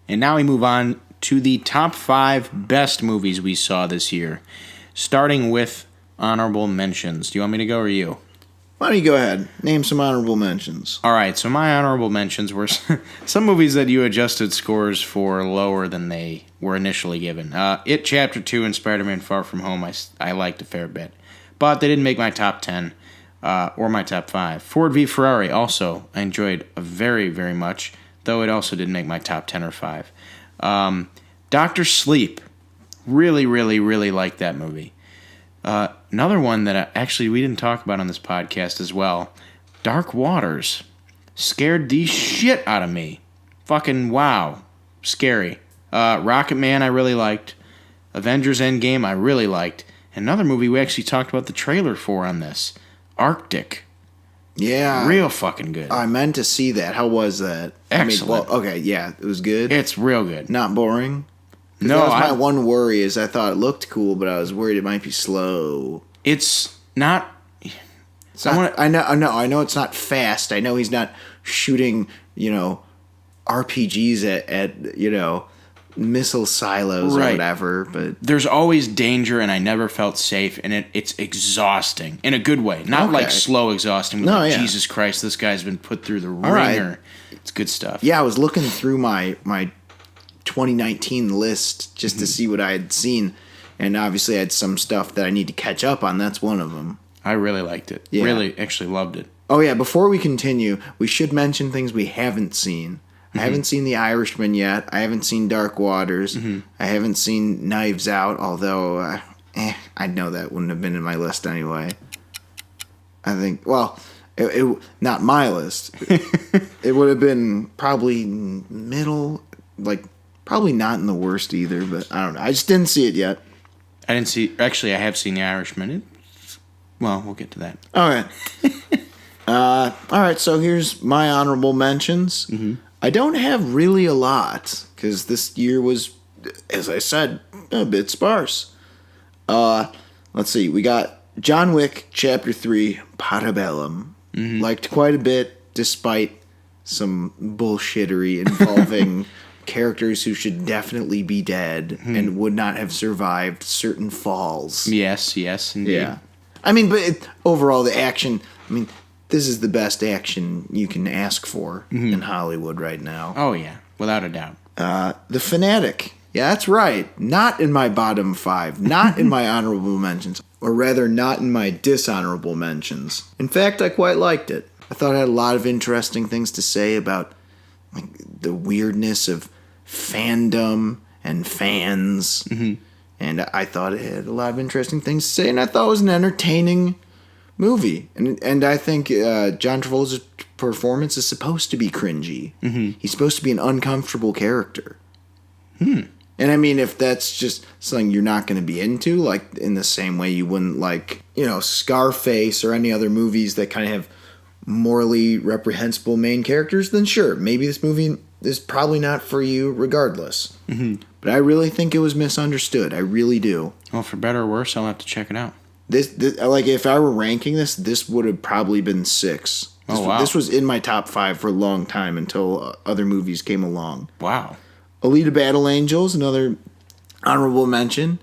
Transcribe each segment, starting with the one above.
And now we move on to the top 5 best movies we saw this year, starting with honorable mentions. Do you want me to go or you? Why don't you go ahead? Name some honorable mentions. All right, so my honorable mentions were some movies that you adjusted scores for lower than they were initially given. It Chapter 2 and Spider-Man Far From Home I liked a fair bit, but they didn't make my top 10 or my top 5. Ford v. Ferrari also I enjoyed very, very much, though it also didn't make my top 10 or 5. Dr. Sleep, really, really, really liked that movie. Another one that we didn't talk about on this podcast as well, Dark Waters, scared the shit out of me. Fucking wow, scary. Rocket Man I really liked. Avengers Endgame I really liked. Another movie we actually talked about the trailer for on this, Arctic. Yeah. Real fucking good. I meant to see that. How was that? Excellent. Okay, yeah, it was good. It's real good. Not boring? No, that was my one worry is I thought it looked cool, but I was worried it might be slow. It's not... I know it's not fast. I know he's not shooting, RPGs at missile silos or whatever, but there's always danger, and I never felt safe, and it's exhausting in a good way, not like slow exhausting. Jesus Christ, this guy's been put through the ringer. It's good stuff. Yeah, I was looking through my 2019 list just to see what I had seen, and obviously I had some stuff that I need to catch up on. That's one of them. I really liked it. Yeah. Really, actually loved it. Oh yeah, before we continue, we should mention things we haven't seen. I haven't seen The Irishman yet. I haven't seen Dark Waters. I haven't seen Knives Out, although I know that wouldn't have been in my list anyway. I think, well, it not my list. It would have been probably middle, probably not in the worst either, but I don't know. I just didn't see it yet. I have seen The Irishman. Well, we'll get to that. All right. All right, so here's my honorable mentions. I don't have really a lot, because this year was, as I said, a bit sparse. Let's see. We got John Wick, Chapter 3, Parabellum. Liked quite a bit, despite some bullshittery involving characters who should definitely be dead and would not have survived certain falls. Yes, indeed. Yeah. I mean, but overall, the action, this is the best action you can ask for in Hollywood right now. Oh, yeah, without a doubt. The Fanatic. Yeah, that's right. Not in my bottom 5. Not in my honorable mentions. Or rather, not in my dishonorable mentions. In fact, I quite liked it. I thought it had a lot of interesting things to say about the weirdness of fandom and fans. And I thought it had a lot of interesting things to say. And I thought it was an entertaining movie. And I think John Travolta's performance is supposed to be cringy. He's supposed to be an uncomfortable character. And if that's just something you're not going to be into, like in the same way you wouldn't like, Scarface or any other movies that kind of have morally reprehensible main characters, then sure, maybe this movie is probably not for you regardless. But I really think it was misunderstood. I really do. Well, for better or worse, I'll have to check it out. This if I were ranking this would have probably been 6. This was in my top 5 for a long time until other movies came along. Wow. Alita Battle Angels, another honorable mention.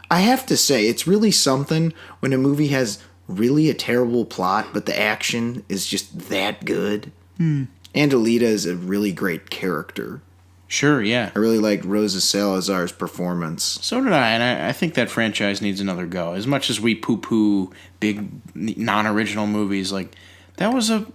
I have to say, it's really something when a movie has really a terrible plot, but the action is just that good. And Alita is a really great character. Sure, yeah. I really liked Rosa Salazar's performance. So did I, and I think that franchise needs another go. As much as we poo-poo big non-original movies, that was a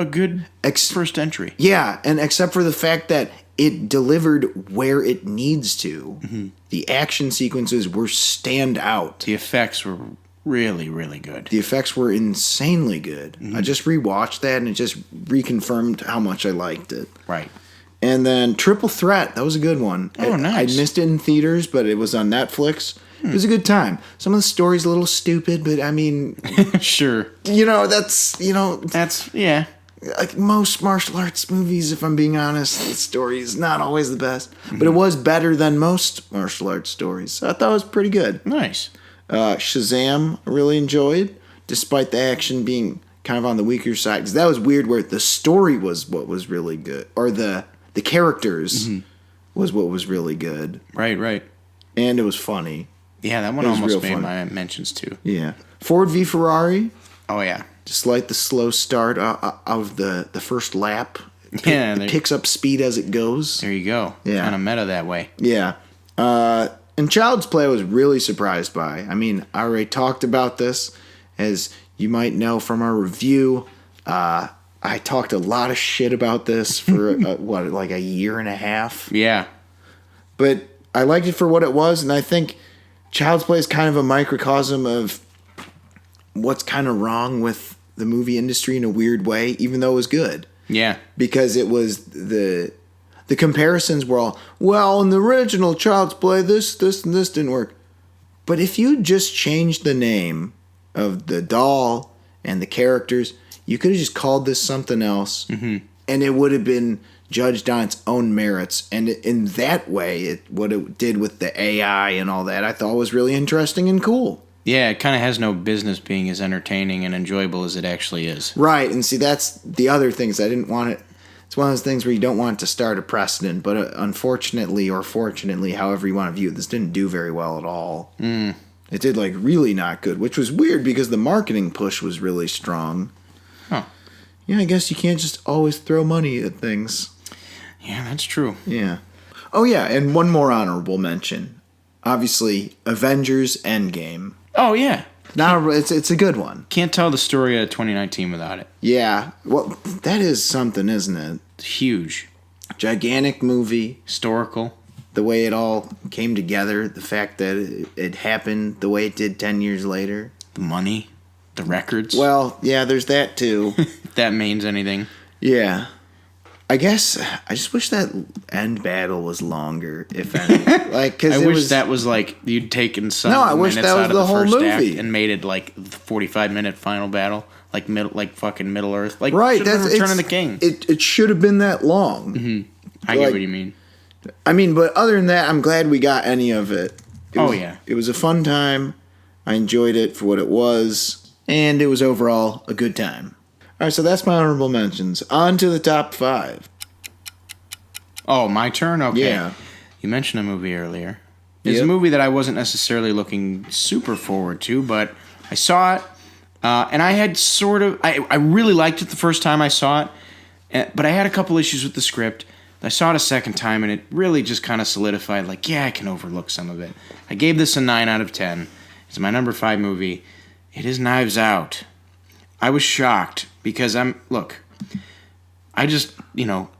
good first entry. Yeah, and except for the fact that it delivered where it needs to. The action sequences were stand out. The effects were really, really good. The effects were insanely good. I just rewatched that, and it just reconfirmed how much I liked it. Right. And then Triple Threat, that was a good one. Oh, nice. I missed it in theaters, but it was on Netflix. It was a good time. Some of the story's a little stupid, but sure. That's, yeah. Like most martial arts movies, if I'm being honest, the story is not always the best. But it was better than most martial arts stories. So I thought it was pretty good. Nice. Shazam, I really enjoyed, despite the action being kind of on the weaker side. Because that was weird where the story was what was really good. Or the characters was what was really good. Right. And it was funny. Yeah, that one It was almost real made funny. my mentions too. Yeah. Ford v Ferrari, Oh yeah. just like the slow start of the first lap. Yeah, It picks up speed as it goes. there you go. Yeah. Kind of meta that way. Yeah. And Child's Play I was really surprised by. I mean, I already talked about this. As you might know from our review, I talked a lot of shit about this for, like a year and a half. Yeah. But I liked it for what it was, and I think Child's Play is kind of a microcosm of what's kind of wrong with the movie industry in a weird way, even though it was good. Yeah. Because it was the comparisons were all, well, in the original Child's Play, this, and this didn't work. But if you just changed the name of the doll and the characters, you could have just called this something else, and it would have been judged on its own merits. And in that way, what it did with the AI and all that, I thought was really interesting and cool. Yeah, it kind of has no business being as entertaining and enjoyable as it actually is. Right, and see, that's the other things. I didn't want it. It's one of those things where you don't want it to start a precedent, but unfortunately or fortunately, however you want to view it, this didn't do very well at all. It did, like, really not good, which was weird because the marketing push was really strong. Huh. Yeah, I guess you can't just always throw money at things. Yeah, that's true. Yeah. Oh, yeah, and one more honorable mention. Obviously, Avengers Endgame. Oh, yeah. Now, it's a good one. Can't tell the story of 2019 without it. Yeah. Well, that is something, isn't it? It's huge. Gigantic movie. Historical. The way it all came together. The fact that it happened the way it did 10 years later. The money. The records. Well, yeah, there's that too. If that means anything. Yeah. I guess I just wish that end battle was longer, if any. Like, cause I wish that was like you'd taken some No, I wish minutes that was out of the the whole first movie. act and made it like the 45-minute final battle, like fucking Middle Earth, like right. that's Return it's- of the King. It should have been that long. I get like- what you mean. I mean, but other than that, I'm glad we got any of it. Yeah, It was a fun time. I enjoyed it for what it was, and it was overall a good time. All right, so that's my honorable mentions. On to the top 5. Oh, my turn? Okay. Yeah. You mentioned a movie earlier. It's Yep. a movie that I wasn't necessarily looking super forward to, but I saw it, and I had I really liked it the first time I saw it, but I had a couple issues with the script. I saw it a second time, and it really just kind of solidified, like, yeah, I can overlook some of it. I gave this a 9 out of 10. It's my number 5 movie. It is Knives Out. I was shocked, because I just,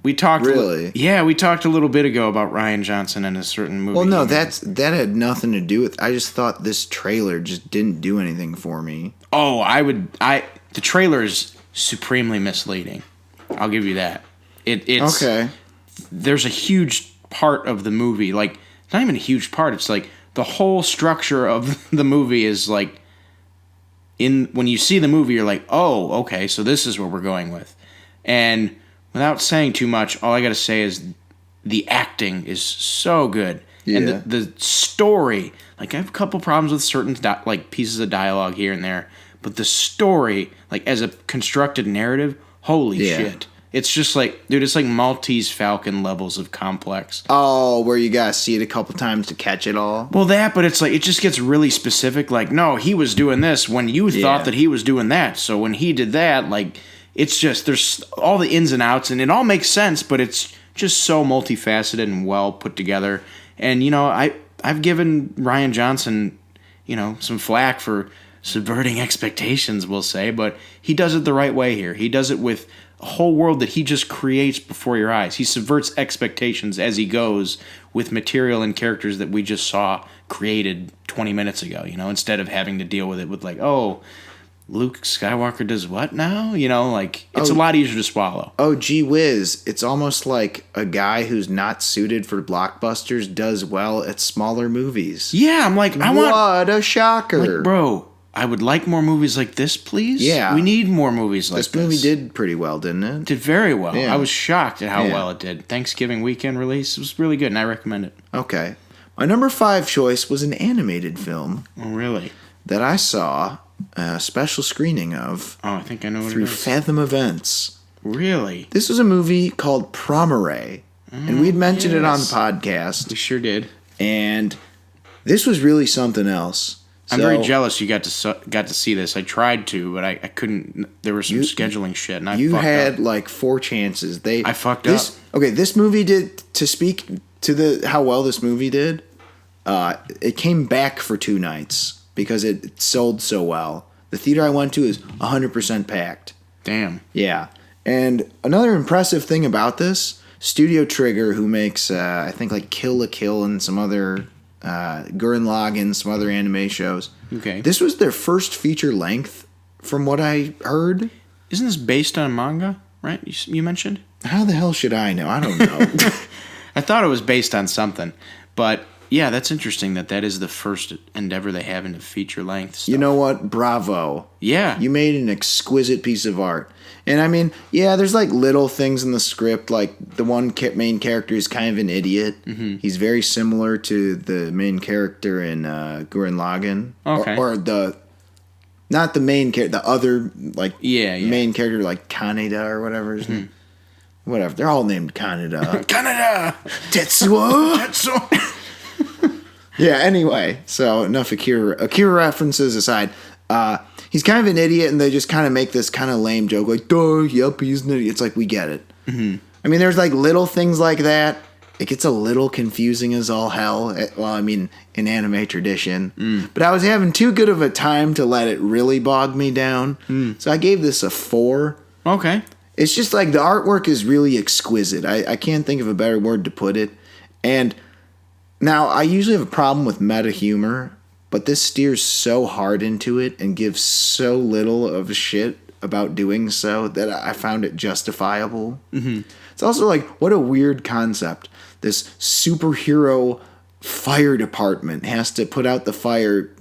we talked. Really? We talked a little bit ago about Ryan Johnson and a certain movie. Well, no, he made. that had nothing to do with. I just thought this trailer just didn't do anything for me. Oh, the trailer is supremely misleading. I'll give you that. It's Okay. There's a huge part of the movie, like, not even a huge part. It's like the whole structure of the movie is like, when you see the movie, you're like, oh, okay, so this is what we're going with. And without saying too much, all I got to say is the acting is so good. Yeah. And the story, like, I have a couple problems with certain pieces of dialogue here and there, but the story, like, as a constructed narrative, holy Yeah. shit. It's just like, dude, it's like Maltese Falcon levels of complex. Oh, where you gotta see it a couple times to catch it all. Well, but it's like, it just gets really specific. Like, no, he was doing this when you thought that he was doing that. So when he did that, like, it's just, there's all the ins and outs, and it all makes sense, but it's just so multifaceted and well put together. And, I've given Ryan Johnson, some flack for subverting expectations, we'll say, but he does it the right way here. He does it with a whole world that he just creates before your eyes. He subverts expectations as he goes with material and characters that we just saw created 20 minutes ago, instead of having to deal with it with like, oh, Luke Skywalker does what now? It's a lot easier to swallow. Oh, gee whiz. It's almost like a guy who's not suited for blockbusters does well at smaller movies. Yeah, I'm like, What a shocker. Like, bro, I would like more movies like this, please. Yeah. We need more movies like this. This movie did pretty well, didn't it? Did very well. Yeah. I was shocked at how Yeah. well it did. Thanksgiving weekend release. It was really good, and I recommend it. Okay. My number 5 choice was an animated film Oh, really? that I saw a special screening of Oh, I think I know what through it is. Fathom Events. Really? This was a movie called Promare. And we'd mentioned it on the Yes. podcast. We sure did. And this was really something else. I'm very jealous you got to see this. I tried to, but I couldn't. There was some scheduling shit, and I You fucked had up. like 4 chances. I fucked up. Okay, this movie did, to speak to how well this movie did, it came back for 2 nights because it sold so well. The theater I went to is 100% packed. Damn. Yeah. And another impressive thing about this, Studio Trigger, who makes, I think, like Kill la Kill and some other, Gurren Lagann, some other anime shows. Okay. This was their first feature length, from what I heard. Isn't this based on manga, right? You mentioned? How the hell should I know? I don't know. I thought it was based on something. But, yeah, that's interesting that is the first endeavor they have into feature length stuff. You know what? Bravo. Yeah. You made an exquisite piece of art. And I mean, yeah, there's like little things in the script, like the one main character is kind of an idiot. Mm-hmm. He's very similar to the main character in Gurren Lagann. Okay. Or not the main character, the other, like, main character, like Kaneda or whatever his name. Whatever. They're all named Kaneda. Canada! Tetsuo! Tetsuo! Yeah, anyway, so enough Akira references aside. He's kind of an idiot, and they just kind of make this kind of lame joke, like, duh, yep, he's an idiot. It's like, we get it. Mm-hmm. I mean, there's like little things like that. It gets a little confusing as all hell. Well, I mean, in anime tradition. But I was having too good of a time to let it really bog me down. So I gave this a 4. Okay. It's just like the artwork is really exquisite. I can't think of a better word to put it. And now, I usually have a problem with meta humor, but this steers so hard into it and gives so little of a shit about doing so that I found it justifiable. Mm-hmm. It's also like, what a weird concept. This superhero fire department has to put out the fire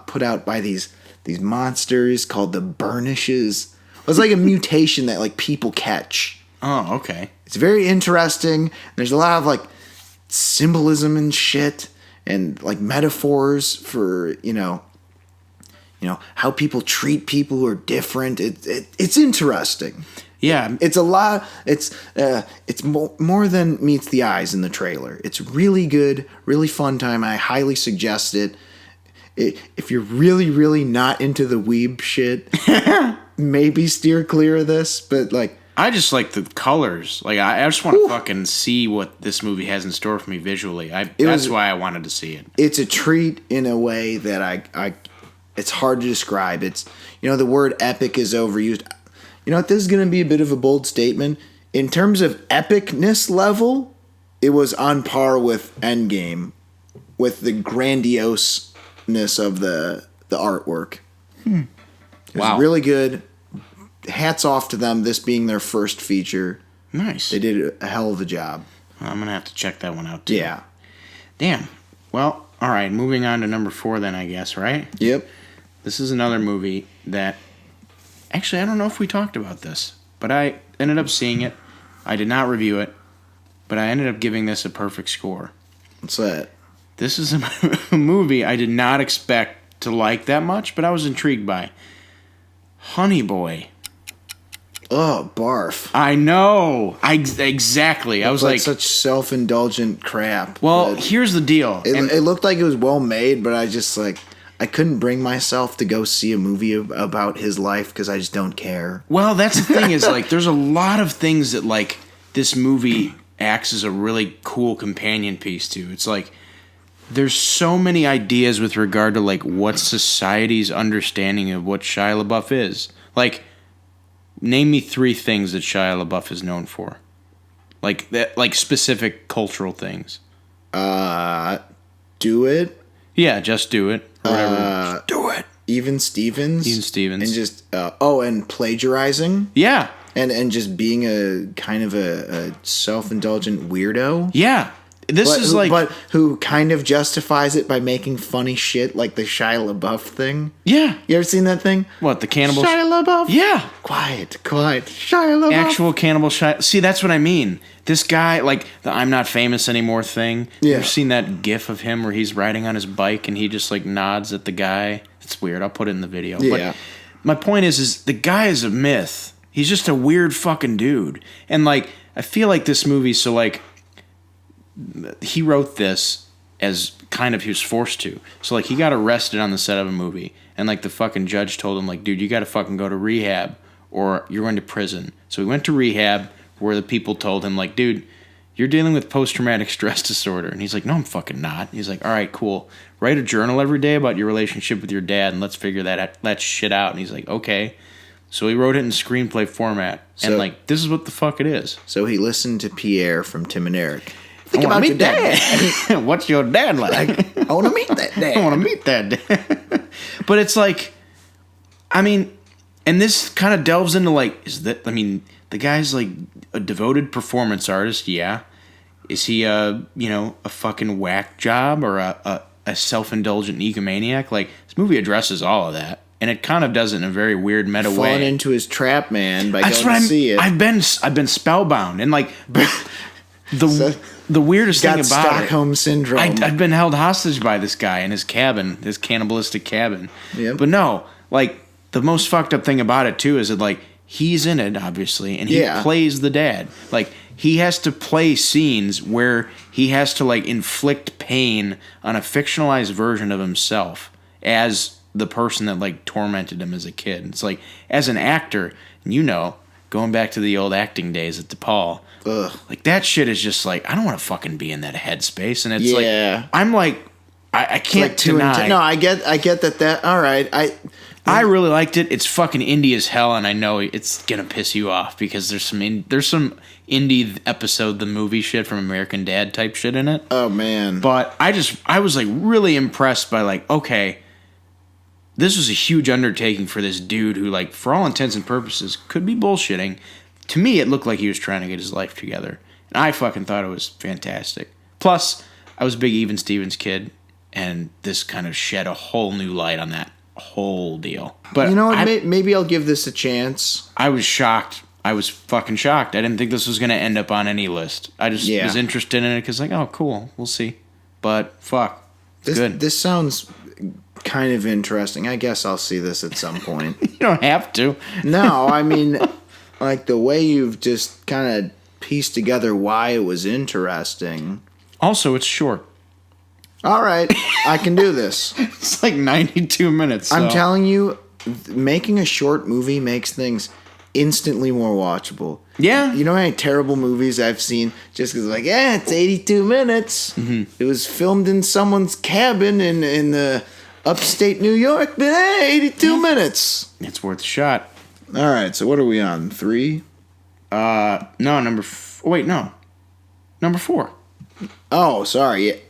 put out by these monsters called the Burnishes. It's like a mutation that like people catch. Oh, okay. It's very interesting. There's a lot of like symbolism and shit, and like metaphors for you know how people treat people who are different. It's interesting. Yeah, It's a lot. It's more than meets the eyes in the trailer. It's really good, really fun time. I highly suggest it. If you're really, really not into the weeb shit, maybe steer clear of this. But like, I just like the colors. Like, I just want to fucking see what this movie has in store for me visually. That's why I wanted to see it. It's a treat in a way that I it's hard to describe. It's, the word epic is overused. You know what? This is going to be a bit of a bold statement. In terms of epicness level, it was on par with Endgame, with the grandioseness of the artwork. It was really good. Hats off to them, this being their first feature. Nice. They did a hell of a job. I'm going to have to check that one out, too. Yeah. Damn. Well, all right. Moving on to number 4 then, I guess, right? Yep. This is another movie that... Actually, I don't know if we talked about this, but I ended up seeing it. I did not review it, but I ended up giving this a perfect score. What's that? This is a movie I did not expect to like that much, but I was intrigued by. Honey Boy. Oh, barf. I know. Exactly. I was like... such self-indulgent crap. Well, here's the deal. It looked like it was well made, but I just like... I couldn't bring myself to go see a movie about his life because I just don't care. Well, that's the thing is, like, there's a lot of things that, like, this movie acts as a really cool companion piece to. It's like, there's so many ideas with regard to, like, what society's understanding of what Shia LaBeouf is. Like, name me 3 things that Shia LaBeouf is known for. Like, that, like specific cultural things. Do it. Yeah, just do it. Or whatever. Just do it. Even Stevens. And just and plagiarizing. Yeah. And just being a kind of a self-indulgent weirdo. Yeah. But who kind of justifies it by making funny shit like the Shia LaBeouf thing. Yeah. You ever seen that thing? What, the cannibal? Shia LaBeouf? Yeah. Quiet. Shia LaBeouf. Actual cannibal Shia. See, that's what I mean. This guy, like, the I'm not famous anymore thing. Yeah. You ever seen that gif of him where he's riding on his bike and he just, like, nods at the guy? It's weird. I'll put it in the video. Yeah. But my point is the guy is a myth. He's just a weird fucking dude. And, like, I feel like this movie, so like he wrote this as kind of he was forced to. So like he got arrested on the set of a movie, and like the fucking judge told him like, dude, you got to fucking go to rehab or you're going to prison. So he went to rehab where the people told him like, dude, you're dealing with post-traumatic stress disorder. And he's like, no, I'm fucking not. He's like, all right, cool. Write a journal every day about your relationship with your dad and let's figure that shit out. And he's like, okay. So he wrote it in screenplay format. And like, this is what the fuck it is. So he listened to Pierre from Tim and Eric. Think about your dad. What's your dad like? I want to meet that dad. I want to meet that dad. But it's like, I mean, and this kind of delves into like, the guy's like a devoted performance artist, yeah. Is he a fucking whack job or a self-indulgent egomaniac? Like, this movie addresses all of that. And it kind of does it in a very weird meta way. Falling into his trap, man, by going to see it. I've been spellbound. And like, the weirdest thing about Stockholm Syndrome. I've been held hostage by this guy in his cabin, his cannibalistic cabin. Yep. But no, like, the most fucked up thing about it, too, is that, like, he's in it, obviously, and he plays the dad. Like, he has to play scenes where he has to, like, inflict pain on a fictionalized version of himself as the person that, like, tormented him as a kid. It's like, as an actor, going back to the old acting days at DePaul, like, that shit is just like, I don't want to fucking be in that headspace. And it's like, I'm like, I can't like deny. No, I get that. All right. I really liked it. It's fucking indie as hell, and I know it's gonna piss you off because there's some indie episode the movie shit from American Dad type shit in it. Oh man! But I was like really impressed by like, okay, this was a huge undertaking for this dude who, like, for all intents and purposes could be bullshitting. To me, it looked like he was trying to get his life together, and I fucking thought it was fantastic. Plus, I was a big Even Stevens kid, and this kind of shed a whole new light on that whole deal. But you know what? Maybe I'll give this a chance. I was shocked. I was fucking shocked. I didn't think this was going to end up on any list. I just was interested in it because, like, oh, cool, we'll see. But fuck, it's good. This sounds kind of interesting. I guess I'll see this at some point. You don't have to. No, I mean, like, the way you've just kind of pieced together why it was interesting. Also, it's short. All right, I can do this. It's like 92 minutes. So. I'm telling you, making a short movie makes things instantly more watchable. Yeah. You know how many terrible movies I've seen just because, like, it's 82 minutes. Mm-hmm. It was filmed in someone's cabin in the upstate New York, but 82 minutes. It's worth a shot. All right, so what are we on? 3? No, number 4. Oh, sorry.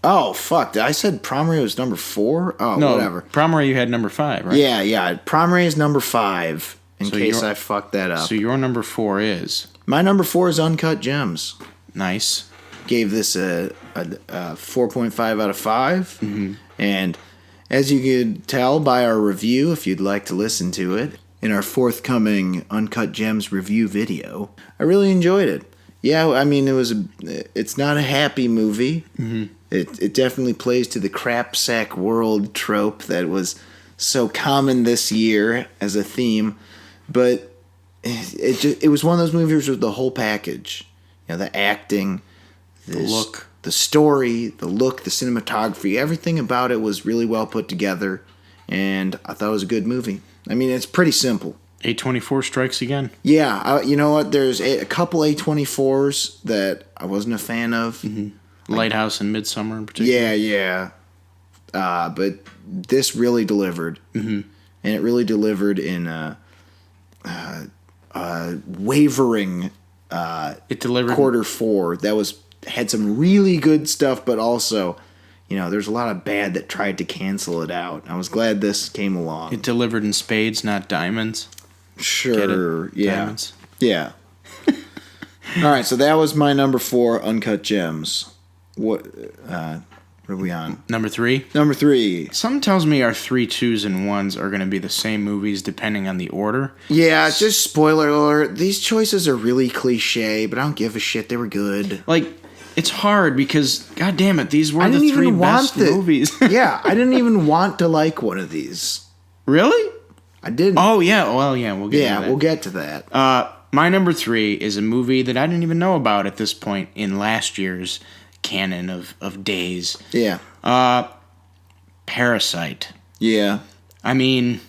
Oh, fuck. I said Prom Ray was number 4? Oh, no, whatever. Prom Ray you had number 5, right? Yeah. Prom Ray is number 5, in case I fucked that up. So your number 4 is? My number 4 is Uncut Gems. Nice. Gave this a 4.5 out of 5. Mm-hmm. And as you could tell by our review, if you'd like to listen to it, in our forthcoming Uncut Gems review video, I really enjoyed it. Yeah, I mean, it's not a happy movie. Mm-hmm. It definitely plays to the crap sack world trope that was so common this year as a theme, but it was one of those movies with the whole package. You know, the acting, the look, the story, the look, the cinematography, everything about it was really well put together, and I thought it was a good movie. I mean, it's pretty simple. A24 strikes again. Yeah, you know what? There's a couple A24s that I wasn't a fan of. Mm-hmm. Lighthouse and Midsummer in particular. Yeah. But this really delivered. Mm-hmm. And it really delivered in wavering it delivered quarter 4. That had some really good stuff, but also, there's a lot of bad that tried to cancel it out. I was glad this came along. It delivered in spades, not diamonds. Sure. Yeah. Diamonds. Yeah. All right, so that was my number 4, Uncut Gems. What are we on? Number 3? Number 3. Something tells me our 3, 2s, and 1s are going to be the same movies depending on the order. Yeah, just spoiler alert. These choices are really cliche, but I don't give a shit. They were good. Like, it's hard because, god damn it, these were the 3 best movies. Yeah, I didn't even want to like one of these. Really? I didn't. Oh, yeah. Well, yeah, we'll get to that. We'll get to that. my number 3 is a movie that I didn't even know about at this point in last year's canon of days. Yeah. Parasite. Yeah. I mean,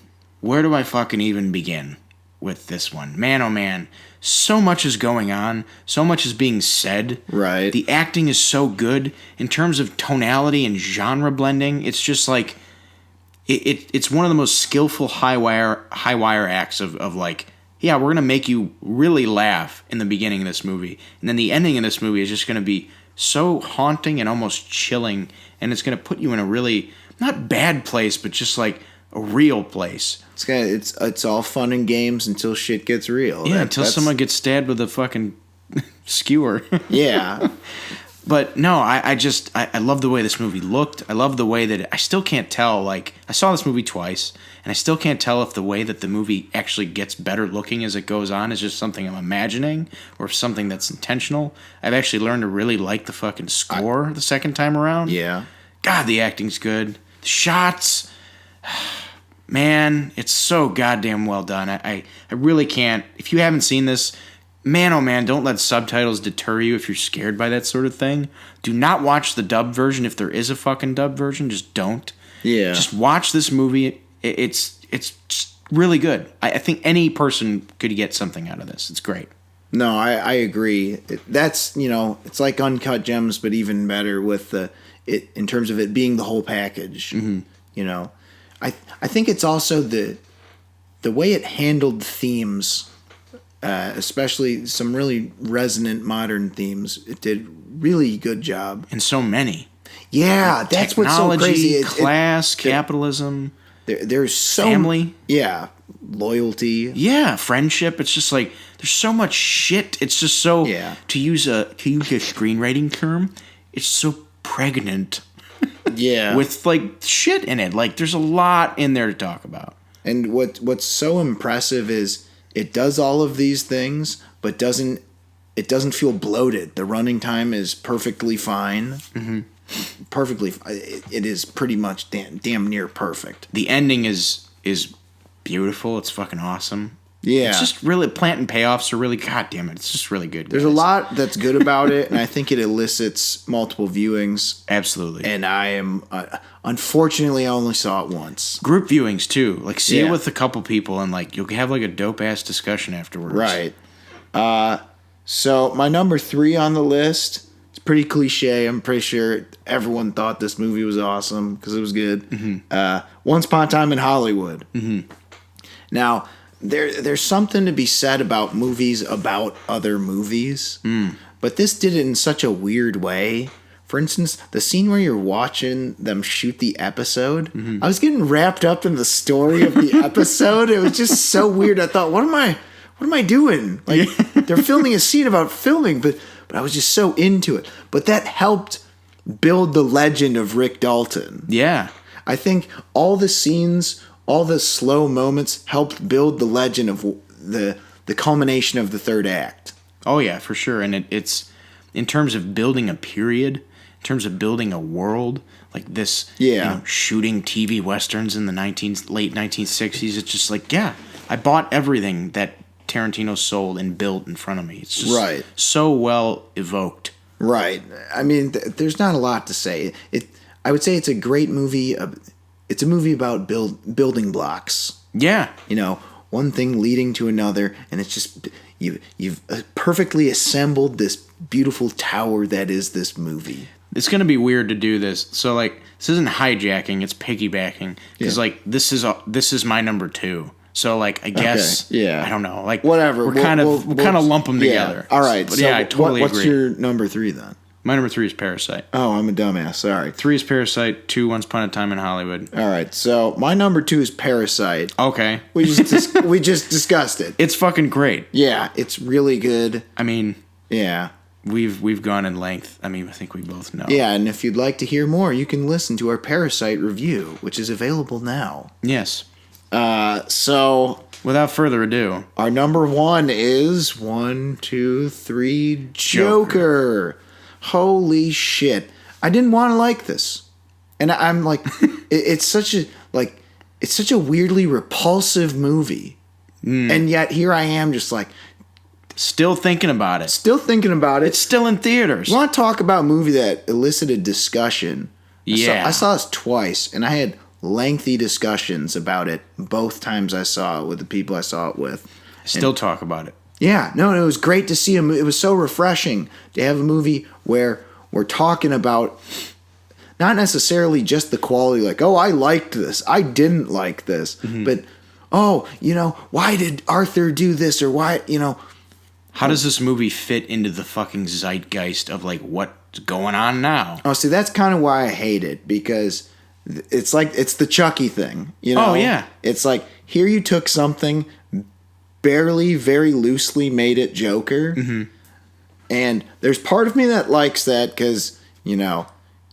where do I fucking even begin with this one? Man, oh man. So much is going on. So much is being said. Right. The acting is so good in terms of tonality and genre blending. It's just like it's one of the most skillful high wire acts of like, yeah, we're gonna make you really laugh in the beginning of this movie, and then the ending of this movie is just gonna be so haunting and almost chilling, and it's gonna put you in a really not bad place, but just like a real place. It's all fun and games until shit gets real. Yeah, until someone gets stabbed with a fucking skewer. Yeah. But no, I love the way this movie looked. I love the way that I still can't tell. Like, I saw this movie twice, and I still can't tell if the way that the movie actually gets better looking as it goes on is just something I'm imagining or if something that's intentional. I've actually learned to really like the fucking score the second time around. Yeah. God, the acting's good. The shots, man, it's so goddamn well done. I really can't. If you haven't seen this, man, oh man, don't let subtitles deter you if you're scared by that sort of thing. Do not watch the dubbed version if there is a fucking dubbed version. Just don't. Yeah. Just watch this movie. It's just really good. I think any person could get something out of this. It's great. No, I agree. That's, it's like Uncut Gems, but even better with it in terms of it being the whole package. Mm-hmm. I think it's also the way it handled themes, especially some really resonant modern themes. It did really good job. And so many. Yeah, that's what's so crazy. Class, capitalism, there's so family. Yeah, loyalty. Yeah, friendship. It's just like there's so much shit. It's just so to use a screenwriting term, it's so pregnant. Yeah. With like shit in it. Like there's a lot in there to talk about. And what's so impressive is it does all of these things, but it doesn't feel bloated. The running time is perfectly fine. Mm-hmm. Perfectly. It is pretty much damn near perfect. The ending is beautiful. It's fucking awesome. Yeah. It's just really, plant and payoffs are really, god damn it, it's just really good. There's a lot that's good about it, and I think it elicits multiple viewings. Absolutely. And I am, unfortunately, I only saw it once. Group viewings, too. Like, see it with a couple people, and, like, you'll have, like, a dope-ass discussion afterwards. Right. So, my number 3 on the list, it's pretty cliche. I'm pretty sure everyone thought this movie was awesome, because it was good. Mm-hmm. Once Upon a Time in Hollywood. Mm-hmm. Now, there's something to be said about movies about other movies, but this did it in such a weird way. For instance, the scene where you're watching them shoot the episode, I was getting wrapped up in the story of the episode. It was just so weird. I thought, what am I doing? Like they're filming a scene about filming, but I was just so into it. But that helped build the legend of Rick Dalton. Yeah, I think all the scenes. All the slow moments helped build the legend of the culmination of the third act. Oh, yeah, for sure. And it's in terms of building a period, in terms of building a world, like this, shooting TV westerns in the late 1960s. It's just like, yeah, I bought everything that Tarantino sold and built in front of me. It's just so well evoked. Right. I mean, there's not a lot to say. I would say it's a great movie. It's a movie about building blocks. Yeah. One thing leading to another, and it's just you've perfectly assembled this beautiful tower that is this movie. It's going to be weird to do this. So, like, this isn't hijacking, it's piggybacking. Because, like, this is my number 2. So, like, I guess, I don't know. Like, whatever. We'll kind of lump them together. All right. But, so I totally agree. What's your number 3, then? My number 3 is Parasite. Oh, I'm a dumbass. Sorry. 3 is Parasite. 2, Once Upon a Time in Hollywood. All right. So my number 2 is Parasite. Okay. We just discussed it. It's fucking great. Yeah, it's really good. I mean, yeah, we've gone in length. I mean, I think we both know. Yeah, and if you'd like to hear more, you can listen to our Parasite review, which is available now. Yes. So without further ado, our number 1 is 1, 2, 3, Joker. Holy shit. I didn't want to like this. And I'm like, it's such a weirdly repulsive movie. And yet here I am just like Still thinking about it. Still thinking about it. It's still in theaters. You want to talk about a movie that elicited discussion? Yeah. I saw this twice, and I had lengthy discussions about it both times I saw it with the people I saw it with. Still talk about it. Yeah, no, it was great to see him. It was so refreshing to have a movie where we're talking about not necessarily just the quality, like, oh, I liked this, I didn't like this, but, oh, why did Arthur do this, or why, How does this movie fit into the fucking zeitgeist of, like, what's going on now? Oh, see, that's kind of why I hate it, because it's like, it's the Chucky thing, Oh, yeah. It's like, here you took something, barely, very loosely made it Joker, and there's part of me that likes that, because,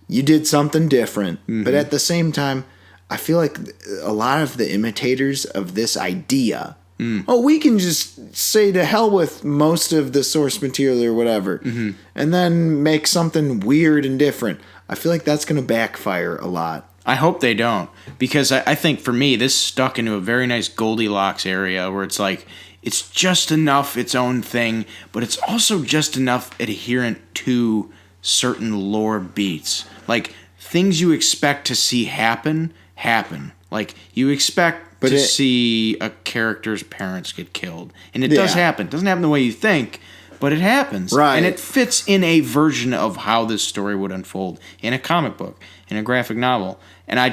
you did something different. But at the same time, I feel like a lot of the imitators of this idea, we can just say to hell with most of the source material or whatever, and then make something weird and different. I feel like that's going to backfire a lot. I hope they don't, because I think for me, this stuck into a very nice Goldilocks area where it's like, it's just enough its own thing, but it's also just enough adherent to certain lore beats. Like, things you expect to see happen. Like, you expect to see a character's parents get killed. And it does happen. It doesn't happen the way you think, but it happens. Right. And it fits in a version of how this story would unfold in a comic book, in a graphic novel. And I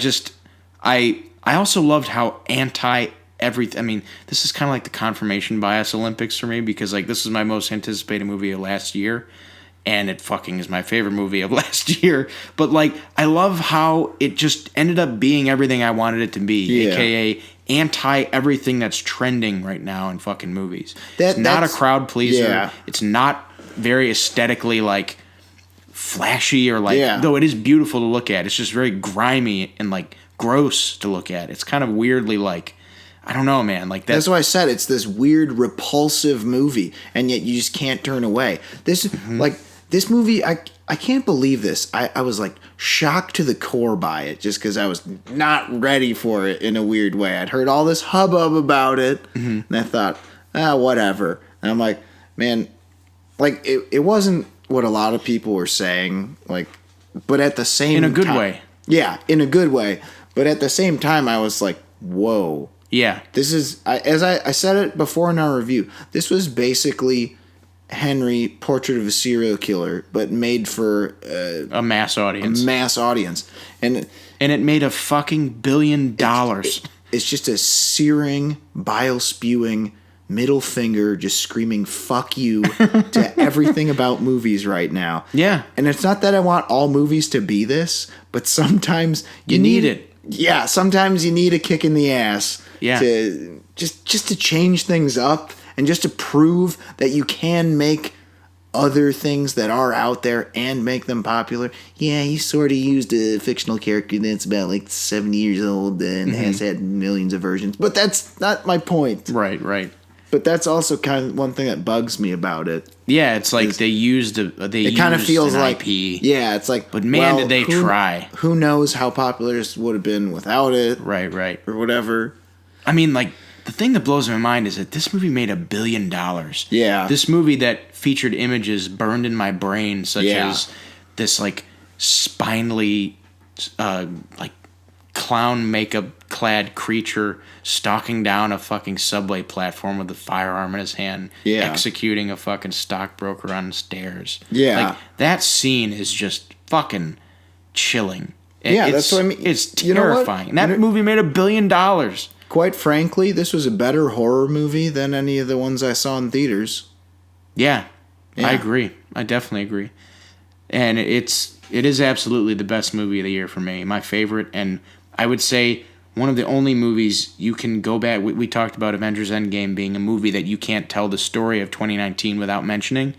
also loved how everything. I mean, this is kind of like the confirmation bias Olympics for me, because, like, this is my most anticipated movie of last year. And it fucking is my favorite movie of last year. But, like, I love how it just ended up being everything I wanted it to be. Yeah. AKA anti-everything that's trending right now in fucking movies. It's not a crowd pleaser. Yeah. It's not very aesthetically, like, flashy or, like... Though it is beautiful to look at. It's just very grimy and, like, gross to look at. It's kind of weirdly, like... I don't know, man. Like that's why I said it's this weird, repulsive movie, and yet you just can't turn away. This this movie, I can't believe this. I was like shocked to the core by it, just because I was not ready for it in a weird way. I'd heard all this hubbub about it, and I thought, whatever. And I'm like, man, like it wasn't what a lot of people were saying, like, but at the same in a good way. Yeah, in a good way. But at the same time, I was like, whoa. Yeah. This is, as I said it before in our review, this was basically Henry, Portrait of a Serial Killer, but made for a mass audience. And it made a fucking $1 billion. It's just a searing, bile-spewing middle finger just screaming fuck you to everything about movies right now. Yeah. And it's not that I want all movies to be this, but sometimes you need it. Yeah, sometimes you need a kick in the ass. Yeah. To just to change things up and just to prove that you can make other things that are out there and make them popular. Yeah, he sort of used a fictional character that's about like 7 years old and has had millions of versions, but that's not my point. Right. But that's also kind of one thing that bugs me about it. Yeah, it's like it kind of feels like IP. Yeah, it's like, but man, did they try? Who knows how popular this would have been without it? Right, or whatever. I mean, like, the thing that blows my mind is that this movie made $1 billion. Yeah. This movie that featured images burned in my brain, such as this, like, spinely, like, clown makeup clad creature stalking down a fucking subway platform with a firearm in his hand, executing a fucking stockbroker on the stairs. Yeah. Like, that scene is just fucking chilling. That's what I mean. It's terrifying. And that movie made $1 billion. Quite frankly, this was a better horror movie than any of the ones I saw in theaters. Yeah. I agree. I definitely agree. And it is absolutely the best movie of the year for me. My favorite, and I would say one of the only movies you can go back. We talked about Avengers Endgame being a movie that you can't tell the story of 2019 without mentioning.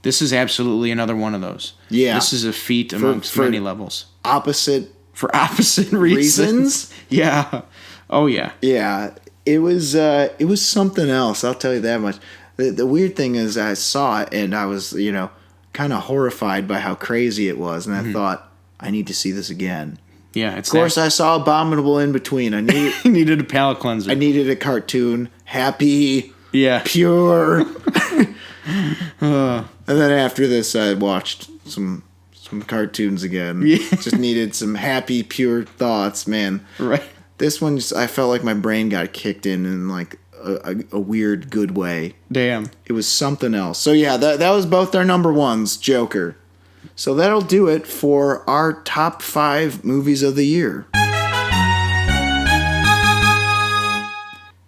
This is absolutely another one of those. Yeah. This is a feat amongst many levels. For opposite reasons? Yeah. Oh, yeah. Yeah. It was something else, I'll tell you that much. The weird thing is I saw it and I was, kind of horrified by how crazy it was. And I thought, I need to see this again. Yeah. Of course, I saw Abominable in between. I needed a palate cleanser. I needed a cartoon. Happy. Yeah. Pure. And then after this, I watched some cartoons again. Yeah. Just needed some happy, pure thoughts, man. Right. This one, I felt like my brain got kicked in like a weird, good way. Damn. It was something else. So yeah, that was both our number ones, Joker. So that'll do it for our top 5 movies of the year.